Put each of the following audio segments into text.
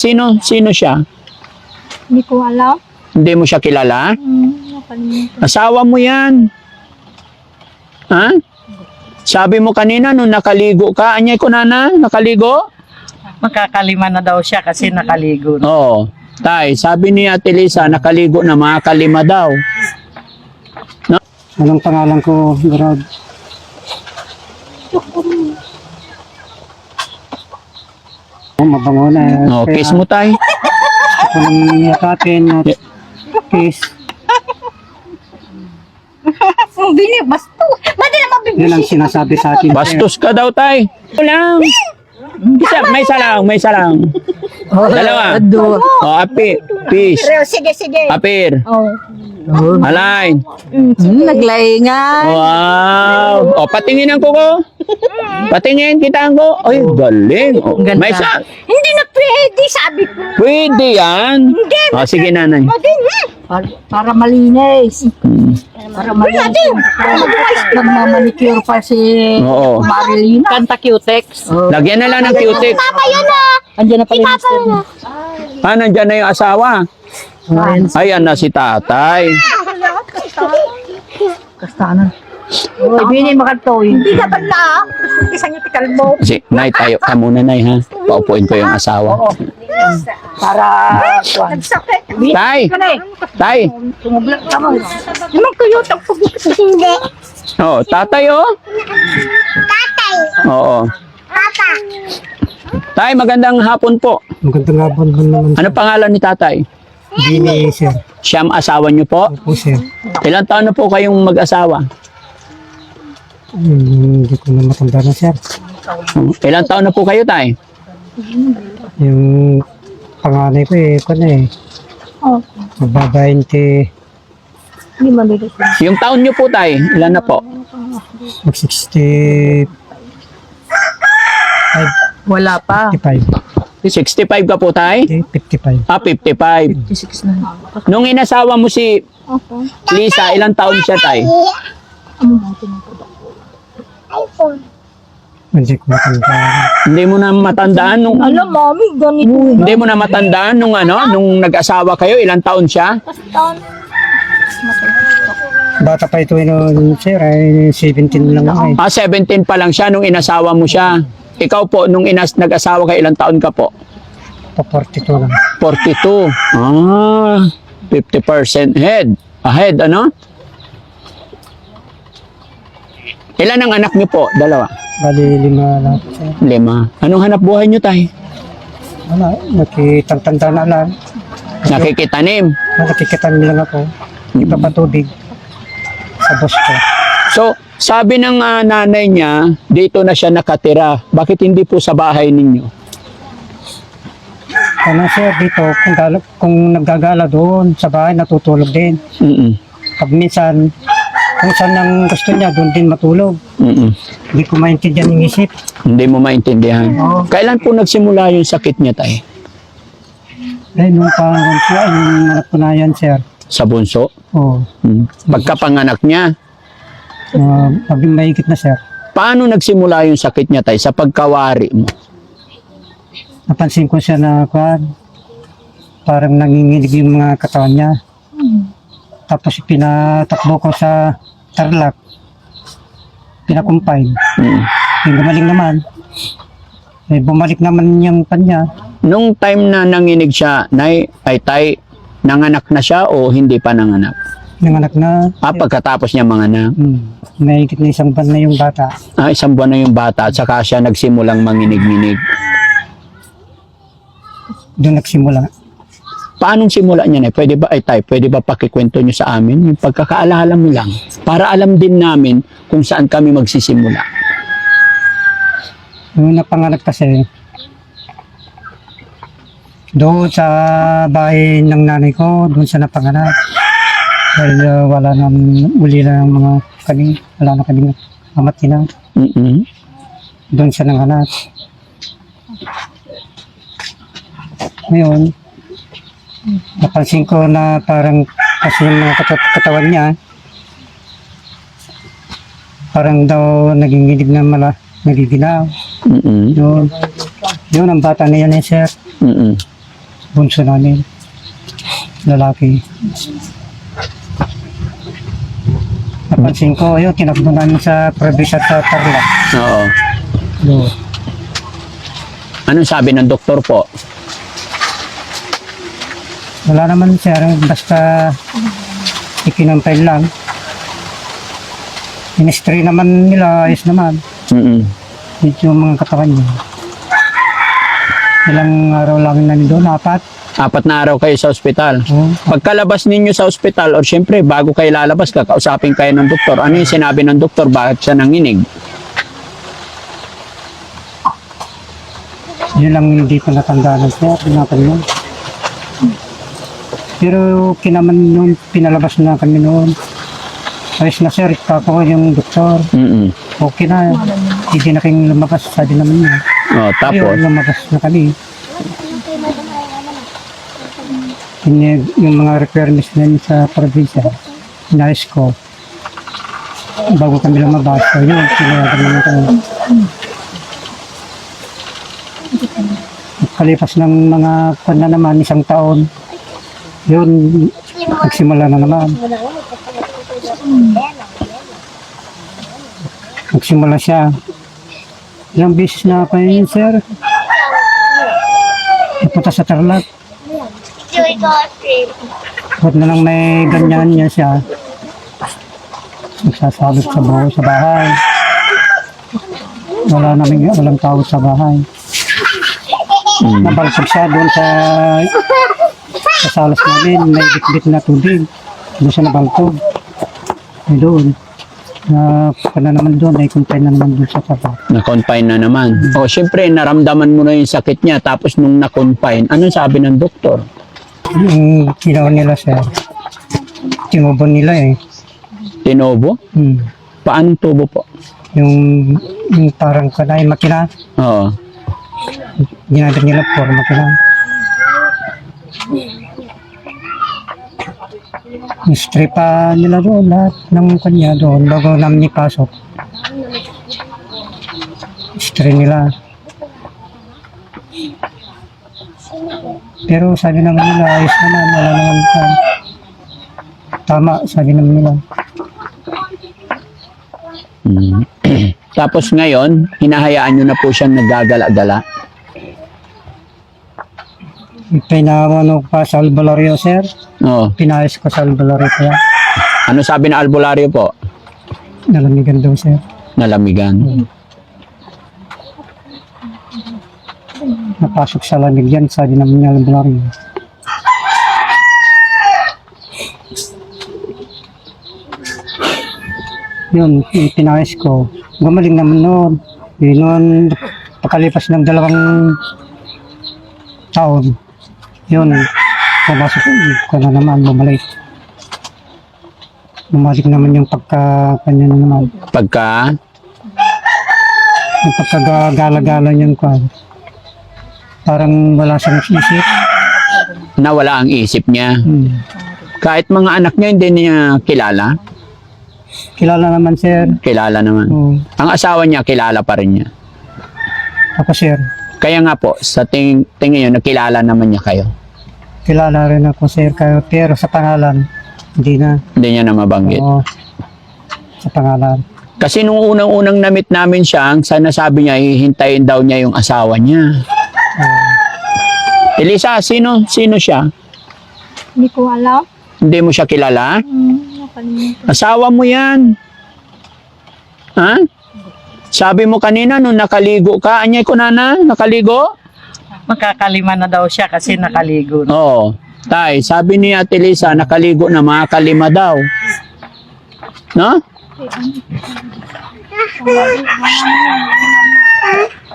Sino siya? Hindi ko alam. Hindi mo siya kilala? Nakalimutan. Asawa mo yan. Ha? Sabi mo kanina nung nakaligo ka, anyay ko nana, nakaligo? Makakalima na daw siya kasi nakaligo. Oo. Tay, sabi ni Ate Lisa, nakaligo na, makakalima daw. Anong pangalan ko, Brad? Mabango na. Oh, kiss mo tay. Kung yakapin at kiss. Ang bini, basto. Madi na mabibisi. Yun ang sinasabi sa akin. Bastos ka daw tay. Ito lang. May isa lang. Dalawa. Oh, api. Peace. Pero sige, sige. Apir. Oh. Align. Naglaingan. Wow. O, patingin ko. Patingin, kita ko. Ay, galing. O, Ganda. may isa. Hindi na pwede, sabi ko. Pwede yan. O, sige nanay. Madi Para malinis. Hmm. Para malinis. Nagmamanicure pa si Oo. Marilyn. Kanta Cutex. Lagyan na lang ng cutex. Papa yun na. Andiyan na pala yung mister niya. Ah, nandyan na yung asawa. Ayan na si tatay. Kastanan. Uy, bini makantoy. Hindi na bala. Isang yung tikalbo. Kasi, nay, tayo ka muna, nay, ha? Paupuin ko yung asawa. Para kuwan. Nagsakit. Tay! Tay! Tumublag ka mo. Naman kayo, tagpagod. Hindi. Oh, tatay, oh. Tatay. Oo. Papa. Tay, magandang hapon po. Magandang hapon mo naman. Ano pangalan ni tatay? Bini, sir. Siyam asawa niyo po? Opo, sir. Ilang taon na po kayong mag-asawa? Hindi ko na matanda na, sir. Ilang taon na po kayo, tay? Yung panganay ko kung Oh. magba-20, Hindi malilis. Yung taon niyo po, tay? Ilan na po? mag-60, Wala pa. 55. 65 ka po, tay? 55. Ah, 55. 56 na. Nung inasawa mo si Opo. Lisa, ilang taon siya, tay? iPhone. Hindi ko matanda. Hindi mo na matandaan nung... Alam, mami, ganito. Hindi mo na matandaan nung nung nag-asawa kayo, ilang taon siya? Taon. Bata pa ito, sir, ay 17 lang ako. Ah, 17 pa lang siya nung inasawa mo siya. Ikaw po, nung nag-asawa ka, ilang taon ka po? 42 lang. 42. Ah, 50% ahead, ano? Ilan ang anak niyo po? Dalawa. Bali, 5 lang, sir. 5. Anong hanap buhay niyo, tay? Wala, nakitang-tanda na lang. Nakikitanim. Nakikita lang ako. Ipapatubig sa boss ko. So, sabi ng nanay niya, dito na siya nakatira. Bakit hindi po sa bahay ninyo? Ano, sir, dito, kung naggagala doon sa bahay, natutulog din. Mm-mm. Pag minsan, kung saan ang gusto niya, doon din matulog. Mm-mm. Hindi ko maintindihan yung isip. Hindi mo maintindihan. Kailan po nagsimula yung sakit niya, tay? Eh, nung pangalan ko, yung anak ko na yan, sir. Sa bunso? Oo. Pagkapanganak niya, Maging mahigit na, sir. paano nagsimula yung sakit niya, tay? Sa pagkawari mo? Napansin ko siya na, parang nanginginig yung mga katawan niya. Tapos pinatakbo ko sa Tarlac. Pinakumpine. Mm. Yung gumaling naman. Eh, bumalik naman yung kanya. Nung time na nanginig siya, tay, nanganak na siya o hindi pa nanganak? Nanganak na. Ah, pagkatapos niya manganak. Mahigit na 1 buwan na yung bata. Ah, 1 buwan na yung bata at saka siya nagsimulang manginig-nginig. Doon nagsimula. Paano simula niya na? Pwede ba, tay, pwede ba pakikwento niyo sa amin? Yung pagkakaalala mo lang. Para alam din namin kung saan kami magsisimula. Nung napanganak kasi, doon sa bahay ng nanay ko, doon sa napanganak. Dahil wala na uli na ng mga wala na kaming amat ina. Mm-mm. Doon siya nanganak. Ngayon, napansin ko na parang kasi yung mga katawan niya, parang daw naginginig na nagiginaw. Mm-mm. Yun ang bata na yan, sir. Mm-mm. bunso namin. Lalaki. Napansin ko, ayun, tinakbo namin sa probinsya sa Tarlac. Oo. Doon. Anong sabi ng doktor po? Wala naman sir, basta ikinampay lang. Ministry naman nila, ayos naman. Mm-mm. Dito yung mga katawan niya. Ilang araw lang namin doon, 4. 4 na araw kayo sa ospital. Oh, Pagkalabas ninyo sa ospital, or syempre, bago kayo lalabas, kakausapin kayo ng doktor. Ano yung sinabi ng doktor? Bakit siya nanginig? yun lang hindi ko natandaan sir, pinapan yun. Pero kinaman nung pinalabas na kami noon, ayos na sir, kako yung doktor, Mm-mm. okay na, hindi na kayong lumabas, sabi naman niya. Oh, tapos, Ayun, lumabas na kami. Yung mga requirements na yun sa probinsya, inayos ko. Bago kami lumabas, so yun, pinayagan naman kami. Kalipas ng mga na naman, 1 taon, yun, nagsimula na naman. Nagsimula siya. Ilang beses na pa yun, sir. Napunta sa Tarlac. Ba't na lang may ganyan niya siya. Nagsasalot sa bahay. Walang tao sa bahay. Nabalsag siya doon sa salas namin. May bitbit na tubig. Doon siya nabaltog. Ay doon. Na naman doon, ay confine na naman doon sa tapat. na-confine na naman. O, syempre, naramdaman mo na yung sakit niya. Tapos, nung na-confine, anong sabi ng doktor? Yung ginawa nila sir, tinubo nila eh. Tinobo? Paanong tubo po? Yung parang kanay makina, Oo. ginamit nila for makina. Strip pa nila doon lahat ng kanya doon bago namin ipasok. Strip nila. Pero sabi naman nila, ayos naman, wala naman kan. Tama, sabi naman nila. Mm. Tapos ngayon, hinahayaan nyo na po siyang naggagala-gala. Pinawano pa sa albularyo, sir. Oo. Pinayos ko sa albularyo kaya. Ano sabi ng albularyo po? Nalamigan daw, sir. Nalamigan. Napasok sa lamig yan, sabi naman niya albularyo. Yun, pinayos ko. Gumaling naman noon. Noon, pakalipas ng 2 taon. Yun, pumasok ko na naman, bumalik. Bumalik naman yung kanya na naman. Yung pagkagala-gala niyang kwan. Parang wala siyang isip. Nawala ang isip niya. Kahit mga anak niya, hindi niya kilala. Kilala naman, sir. Kilala naman. Oo. Ang asawa niya, kilala pa rin niya. Ako, sir. Kaya nga po, sa tingin niyo, nakilala naman niya kayo. Kilala rin ako, sir. Pero sa pangalan, hindi na. Hindi niya na mabanggit. Oo. Sa pangalan. Kasi nung unang-unang namit namin siya, ang sinasabi niya, hihintayin daw niya yung asawa niya. Elisa, sino siya? Hindi ko alam. Hindi mo siya kilala? Nakalimutan. Asawa mo yan. Ha? Sabi mo kanina nung nakaligo ka, anyay ko nana, nakaligo? Makakalima na daw siya kasi nakaligo. Oo. Tay, sabi ni Ate Lisa, nakaligo na, makakalima daw. No?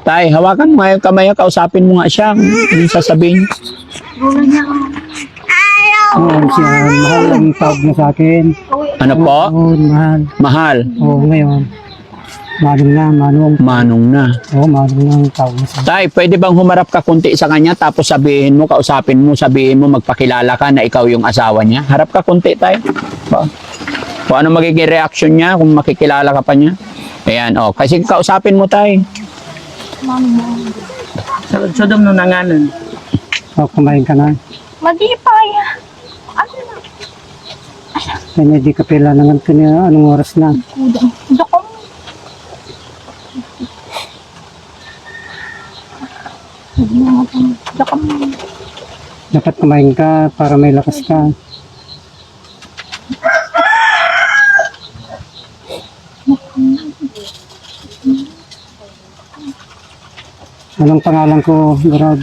Tay, hawakan mo nga yung kamay, kausapin mo nga siya. Ano sasabihin? Oo, siya. Mahal ang tawag niya sa akin. Ano po? Oo, mahal. Mahal. Oo, ngayon. Manong. Manong na. Oo, manong na ang tawag niya sa akin. Tay, pwede bang humarap ka kunti sa kanya tapos sabihin mo, kausapin mo, sabihin mo, magpakilala ka na ikaw yung asawa niya? Harap ka kunti, tay. Kung ano magiging reaction niya kung makikilala ka pa niya? Ayan, oh. Kasi kausapin mo, tay. Sudom no nanganan. O, kumain ka na. Madipay. Ano na? Kaya hindi ka pila naman kanya. Anong oras na? Kudang. Dako. Dako. Dapat kumain ka para may lakas ka. Anong pangalan ko, Lord?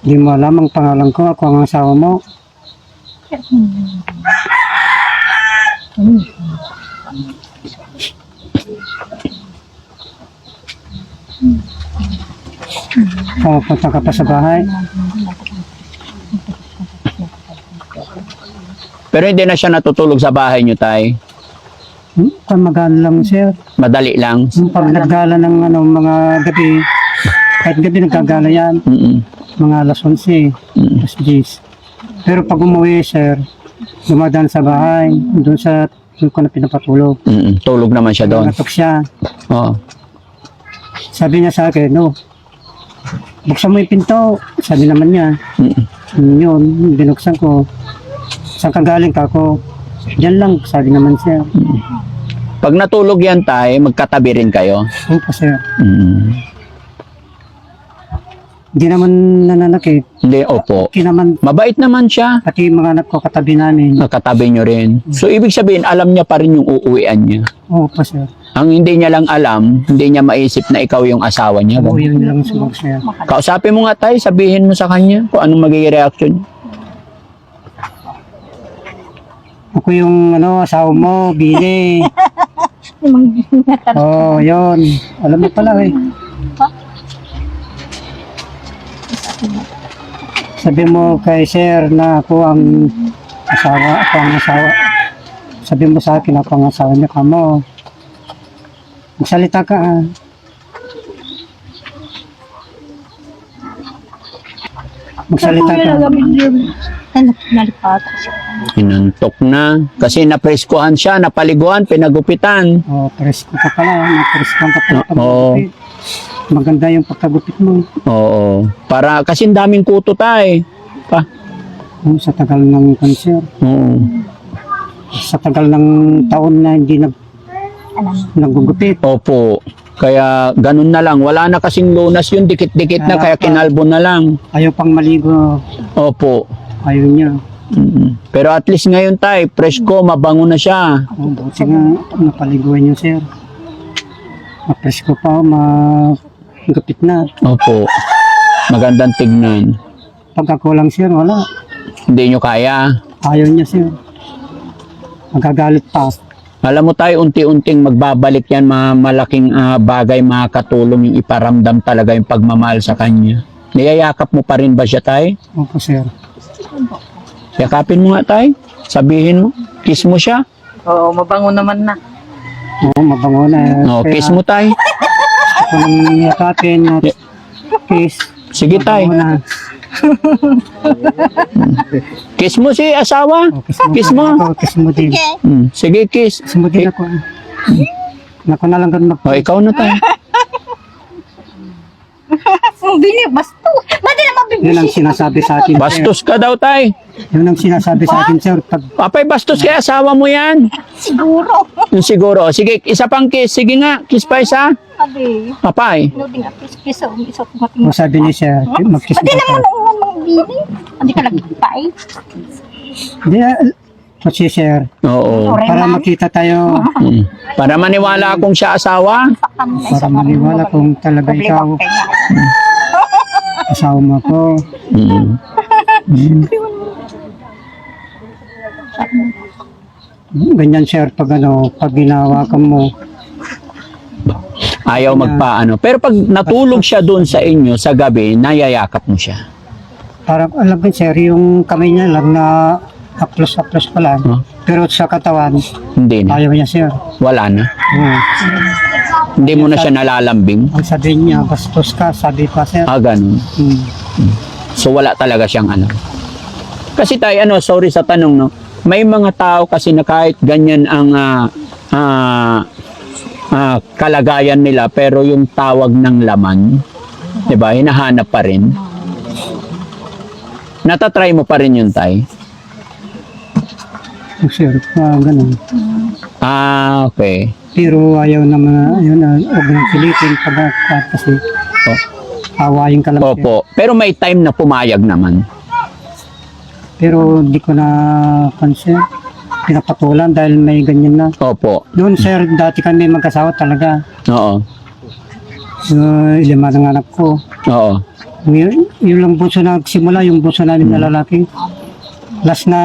Di mo alam ang pangalan ko. Ako ang asawa mo. O, punta ka pa sa bahay. Pero hindi na siya natutulog sa bahay niyo, tay. Kung magana lang, sir. Madali lang. Pag naggala ng mga gabi, kahit gabi nagkagala yan, Mm-mm. mga alas 11, alas 10. Pero pag umuwi, sir, dumadaan sa bahay, doon ko na pinapatulog. Mm-mm. Tulog naman siya doon. Natok siya. Oo. Sabi niya sa akin, no, buksan mo yung pinto. Sabi naman niya, Mm-mm. yun, binuksan ko. Saan ka galing ka ako? Diyan lang, sabi naman siya. Pag natulog yan, tay, magkatabi rin kayo. Opo, sir. Mm. Hindi naman nananakit. Hindi, opo. Hindi naman, Mabait naman siya. pati yung mga anak ko katabi namin. Nakatabi nyo rin. So, ibig sabihin, alam niya pa rin yung uuwian niya. Opo, sir. Ang hindi niya lang alam, hindi niya maisip na ikaw yung asawa niya. Oo, yun lang sumag, sir. Kausapin mo nga, tay, sabihin mo sa kanya kung anong magiging reaction niya. Ako yung asawa mo, Bini. Oh, yun. Alam mo pala eh. Sabi mo kay sir na ako ang asawa. Sabi mo sa akin ako ang asawa niya ka mo. Magsalita ka ah. Magsalita ka. Nalipat siya. Inantok na. Kasi napreskuhan siya, napaliguan, pinagupitan. Oh, presko ka pala. Napresko ka pala. Oo. Maganda yung pagkagupit mo. Oo. Para, kasi ang daming kuto, tay. Pa. Sa tagal ng cancer. Oo. Sa tagal ng taon na hindi nagugupit. Opo. Kaya ganun na lang. Wala na kasing lunas yun. Dikit-dikit na. Kaya kinalbo na lang. Ayaw pang maligo. Opo. Ayaw niya. Pero at least ngayon, tay, presko, mabango na siya. Oh, buti nga napaliguan niyo, sir. Mapresko pa, magupit na. Opo. Magandang tignan. Pag ako lang, sir, wala. Hindi nyo kaya. Ayaw niya, sir. Magagalit pa. Alam mo tayo, unti-unting magbabalik yan, mga malaking bagay, makakatulong yung iparamdam talaga yung pagmamahal sa kanya. Niyayakap mo pa rin ba siya, tay? Opo, sir. Yakapin mo nga, tay. Sabihin mo. Kiss mo siya. Oo, mabango naman na. Oo, mabango na. No, kiss mo, tay. Ako nang yakapin at kiss. Sige, tay. Mabango na. Kiss mo si asawa. Oh, Kiss mo. Ako, kiss mo din. Sige, kiss. Kiss mo din ako. Ako na lang ganun O, ikaw na, tay. Bini, basto. Madali mabibili. Yun ang sinasabi sa akin, sir. Bastos ka daw, tay. Yun ang sinasabi sa akin, sir. Pag Papay, bastos kay asawa mo yan. Siguro. Yung siguro. Sige, isa pang kiss. Sige nga, kiss pa isa. Abi. Papay. Nuding nga, kiss o isa ko o sabi ni sir, mag-kiss Madali mo naman ka. ang mga bini. Hindi ka nagpay. Hindi, kasi sir, Oo. para makita tayo, Para maniwala akong siya asawa. para maniwala kung talaga ikaw asawa mo ko. Ganyan sir, pag ginawakan mo, Ayaw magpaano. Pero pag natulog siya doon sa inyo sa gabi, nayayakap mo siya. parang alam ko sir, yung kamay niya lang na aplos-aplos pa lang. Huh? Pero sa katawan, Hindi na. ayaw niya sir. Wala na. Oo. Hindi mo na siya nalalambing. Ang sabi niya, bastos ka, sabi pa sir. Ganun. Hmm. So wala talaga siyang alam. Kasi tayo, sorry sa tanong, no? May mga tao kasi na kahit ganyan ang kalagayan nila, pero yung tawag ng laman, 'di ba? Hinahanap pa rin. Natatry mo pa rin yun, tay? Sir, ganun. Okay. Pero ayaw naman, ayun, huwag nang pilitin pag kasi awayin ka lang. sir. Opo. Pero may time na pumayag naman. Pero hindi ko na pansin. Pinapatulan dahil may ganyan na. Opo. Noon sir, dati kami magkasawa talaga. Oo. 5 ng anak ko. Oo. Yung lang bunso na nagsimula, yung bunso namin na lalaki. Last na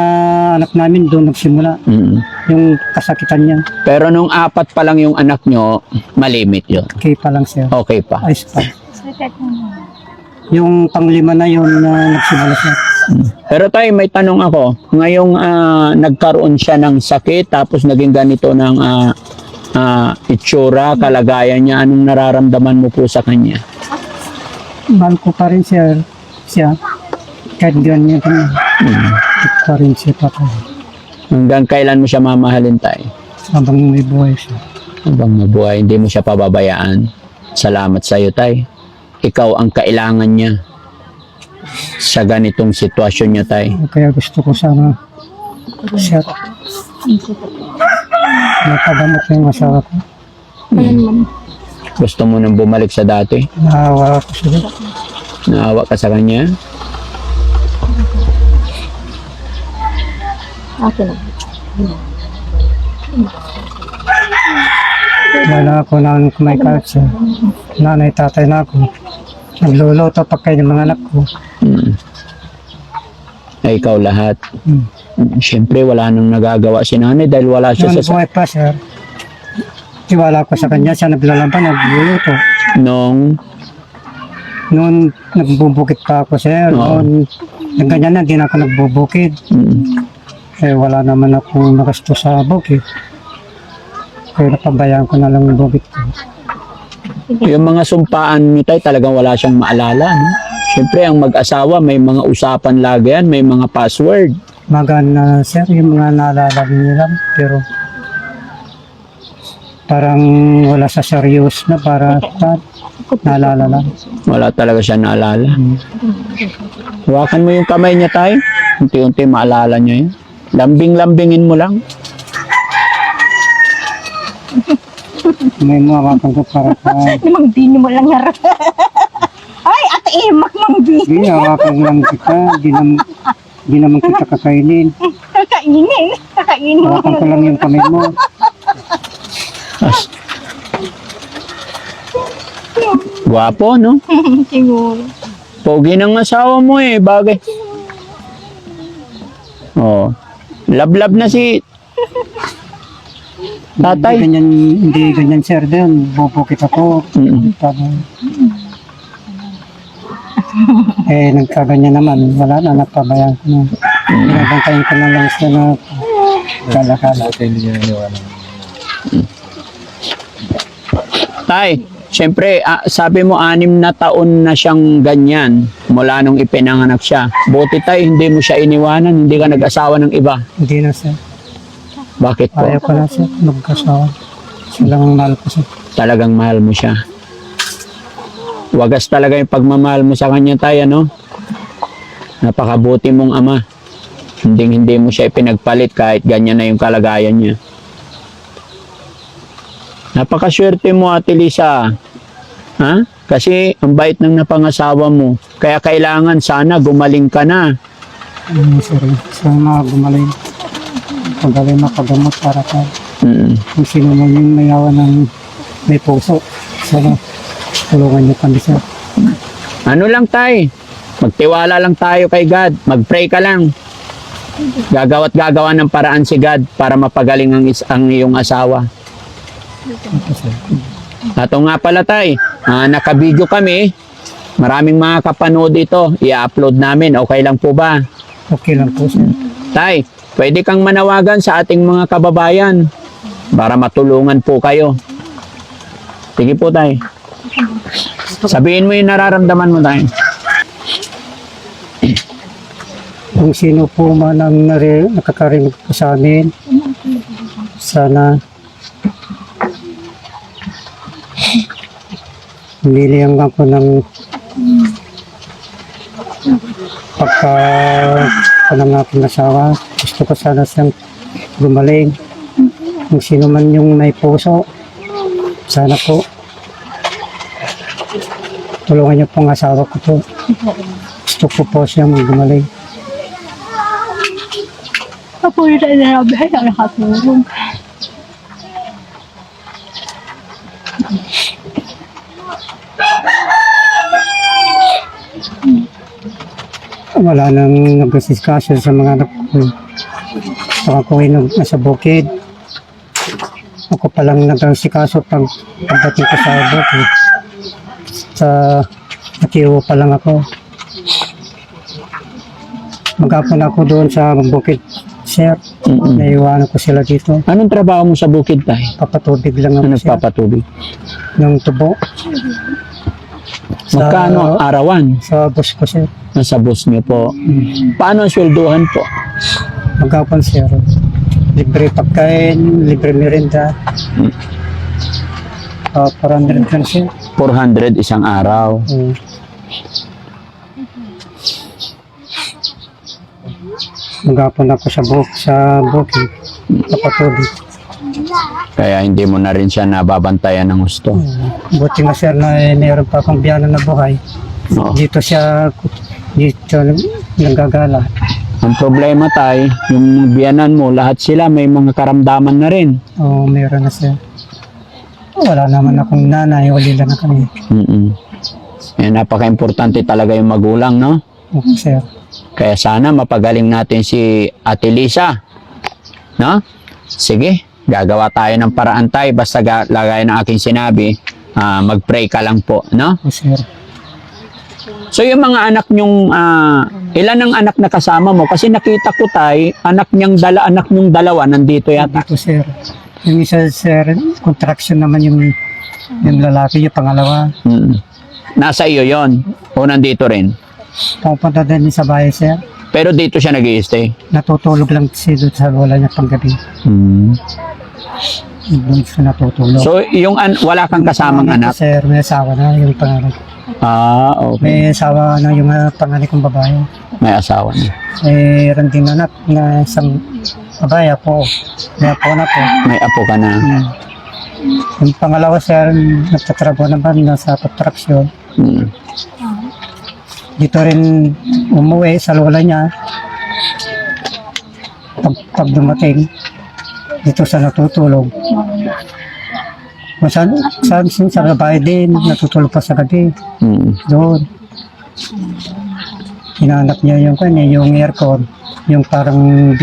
anak namin doon nagsimula. Mm. Yung kasakitan niya. Pero nung 4 pa lang yung anak nyo, malimit yun. Okay pa lang sir. Okay pa. Ayos pa. Yung panglima na yun na nagsimula siya. Pero tayo, may tanong ako. Ngayong nagkaroon siya ng sakit, tapos naging ganito ng itsura, kalagayan niya, anong nararamdaman mo po sa kanya? Mahal ko pa rin siya. Kahit ganyan kami. Pa rin siya pa. Hanggang kailan mo siya mamahalin, tayo? Habang may buhay siya. Habang mabuhay, hindi mo siya pababayaan. Salamat sa iyo, tay. Ikaw ang kailangan niya sa ganitong sitwasyon niya, tay. Kaya gusto ko sana siya. Napagamot yung asawa ko. Gusto mo nang bumalik sa dati? Naawa ko siya. Naawa ka sa kanya? Okay na. Wala ako nang kumaikalat siya. Nanay, tatay na ako. Nagluluto pagkain ng mga anak ko. Ay, ikaw lahat. Hmm. Siyempre, wala nang nagagawa si nanay dahil wala siya Noon sa... buhay pa siya. Tiwala ko sa kanya, siya naglalaban, nagluluto. Noon nagbubukit pa ako sir. Oo. Noon, ganyan na, di na ako nagbubukid. Eh, wala naman akong nakasto sa bukid. Kaya napabayaan ko na lang yung bukid ko. Yung mga sumpaan niyo, tay, talagang wala siyang maalala. No? Siyempre, ang mag-asawa, may mga usapan lagi yan, may mga password. Magana sir, yung mga naalala nila. Pero parang wala sa serious na para naalala lang. Wala talaga siya naalala. Hawakan mo yung kamay niya, tay. Unti-unti maalala niya yun. Lambing-lambingin mo lang. May mawakan ko para pa. Namang bini mo lang harap. Ay, ate Imak, mang bini. Hindi, hawakan lang kita. Di naman kita kakainin. Kakainin mo. Hawakan ko lang yung kamay mo. Gwapo, no? Siguro. Pogi ng asawa mo eh, bagay. Oh. Lablab na si tatay. Hindi ganyan sir din. Bubukit ako. Tapos, nagkaganyan naman. Wala na, nagpabayaan ko na. Pinabantayin ko na lang siya na kala-kala. Tay, siyempre, sabi mo 6 na taon na siyang ganyan mula nung ipinanganak siya. Buti tay, hindi mo siya iniwanan, hindi ka nag-asawa ng iba. Hindi na sir. Bakit po? Ayaw ko na sir. Magkasawa. Sila ang mahal ko sir. Talagang mahal mo siya. Wagas talaga yung pagmamahal mo sa kanya, tay, ano? Napakabuti mong ama. Hindi mo siya ipinagpalit kahit ganyan na yung kalagayan niya. Napakaswerte mo, Ate Lisa. Ha? Kasi ang bait ng napangasawa mo. Kaya kailangan sana gumaling ka na. Sir, sana gumaling. Pagaling makagamot para ka. Kung sino man yung mayawa ng may puso. Sana tulungan niyo kami sir. Ano lang tay? Magtiwala lang tayo kay God. Mag-pray ka lang. Gagawa't gagawa ng paraan si God para mapagaling ang iyong asawa. Ato nga pala tay, nakabidyo kami. Maraming mga kapanood ito. I-upload namin. Okay lang po ba? Okay lang po sir. Tay, pwede kang manawagan sa ating mga kababayan para matulungan po kayo. Sige po tay. Sabihin mo yung nararamdaman mo tay. Kung sino po man ang nakakarinig po sa amin, sana Niliyang ako ng pagka ng aking asawa. Gusto ko sana siyang gumaling. Kung sino man yung may puso, sana po tulungan niyo pong asawa ko po. Gusto ko po siyang gumaling. Ako yung nainabi ay nakatulong. Wala nang nag-discussion sa mga anak ko. Saka ko nasa bukid. Ako palang nag-discussion pagdating ko sa bukid. Sa nakiwo pa lang ako. Maghapon ako doon sa bukid, sir. Naiwanan ko sila dito. Anong trabaho mo sa bukid, tay? Papatubig lang ako, Ano sir. nagpapatubig? Ng tubo. Sa- Magkano arawan? Sa bus ko, sir. Nasa bus niyo po. Paano ang swelduhan po? Maghapon, sir. Libre pagkain, libre merienda. 400 lang, sir. 400 isang araw. Maghapon ako sa bukid. Papatubig. Kaya hindi mo na rin siya nababantayan ng gusto. Buti nga, sir, na mayroon pa akong biyano na buhay. Oo. Dito nanggagala. Ang problema, tay, yung biyanan mo, lahat sila may mga karamdaman na rin. Oo, meron na, sir. Wala naman akong nanay, wali lang na kami. Napaka-importante talaga yung magulang, no? Okay, sir. Kaya sana mapagaling natin si Ate Lisa. No? Sige, gagawa tayo ng paraan, tay. Basta lagay ng aking sinabi, mag-pray ka lang po, no? Okay, sir. So yung mga anak nyong, ilan ang anak na kasama mo? Kasi nakita ko, tay, anak nyong dalawa nandito yata. Dito, sir. Yung isa, sir, contraction naman yung lalaki, yung pangalawa. Nasa iyo yon o nandito rin? Pupunta din sa bahay, sir. Pero dito siya nag-i-stay. Natutulog lang siya doon sa wala niya panggabi. Doon siya natutulog. So yung wala kang kasamang anak? Sir, may asawa na yung panganay. Okay. May asawa na yung panganay kong babae. May asawa na. Mayroon din anak na isang babae ako. May apo na po. May apo ka na. Yung pangalawa, sir, nagtatrabaho naman nasa construction. Dito rin umuwi sa lola niya. Pag dumating, dito sa natutulog. Kung saan sa babae din, natutulog pa sa gabi. Doon. Hinanap niya yung aircon. Yung parang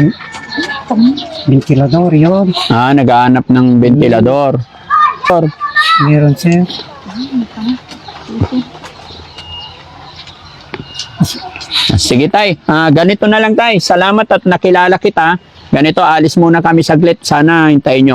ventilador yun. Naghahanap ng ventilador. Meron, sir. Sige, tay. Ganito na lang, tay. Salamat at nakilala kita. Ganito, alis muna kami saglit. Sana hintayin nyo